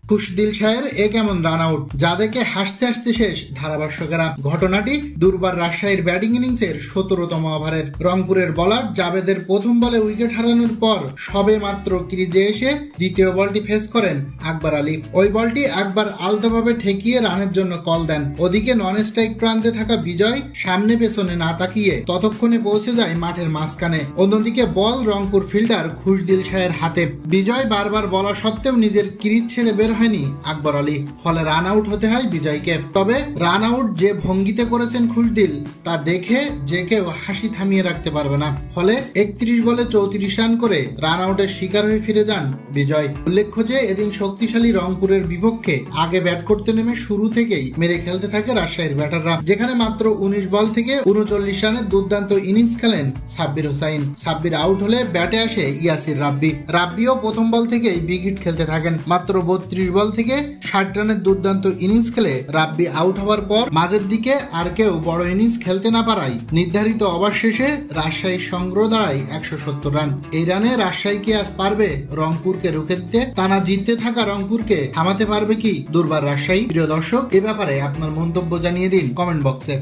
খুশদিল শাহের এ কেমন run out, যা দেখে হাসতে হাসতে শেষ ধারাভাষ্যকেরা। ঘটনাটি দুর্বার রাজশাহীর ব্যাটিং ইনিংসের 17তম ওভারের। রংপুরের বোলার জাবেদের প্রথম বলে উইকেট হারানোর পর সবে মাত্র ক্রিজে এসে দ্বিতীয় বলটি ফেস করেন আকবর আলী। ওই বলটি আকবর আলতোভাবে ঠেকিয়ে রানের জন্য কল দেন। ওদিকে নন স্ট্রাইক প্রান্তে থাকা বিজয় সামনে পেছনে না তাকিয়ে ততক্ষণে পৌঁছে যায় মাঠের মাঝখানে। অন্যদিকে বল রংপুর ফিল্ডার খুশদিল শাহের হাতে। বিজয় বারবার বলা সত্ত্বেও নিজের ক্রিজ ছেড়ে বের হয়নি আকবর আলী, ফলে রান আউট হতে হয় বিজয়কে। তবে রান আউট যে ভঙ্গিতে করেছেন খুশদিল, তা দেখে যে কেউ হাসি থামিয়ে রাখতে পারবে না। ফলে 31 বলে 34 রান করে রান আউটের শিকার হয়ে ফিরে যান বিজয়। উল্লেখ্য যে এদিন শক্তিশালী রংপুরের বিপক্ষে আগে ব্যাট করতে নেমে শুরু থেকেই মেরে খেলতে থাকে রাজশাহীর ব্যাটাররা, যেখানে মাত্র 19 বল থেকে 39 রানের দুর্দান্ত ইনিংস খেলেন সাব্বির হোসাইন। সাব্বির আউট হলে ব্যাটে আসে ইয়াসির রাব্বিও প্রথম বল থেকেই বিগ হিট খেলতে থাকেন। মাত্র 32 বল থেকে 60 রানের দুর্দান্ত ইনিংস খেলে রাব্বি আউট হওয়ার পর মাঝের দিকে আর কেউ বড় ইনিংস খেলতে না পারায় নির্ধারিত ওভার শেষে রাজশাহীর সংগ্রহ দাঁড়ায় 170 রান। এই রানে রাজশাহী কি আজ পারবে রংপুরকে রুখে দিতে? টানা জিততে থাকা রংপুরকে থামাতে পারবে কি দুর্বার রাজশাহী? প্রিয় দর্শক, এ ব্যাপারে আপনার মন্তব্য জানিয়ে দিন কমেন্ট বক্সে।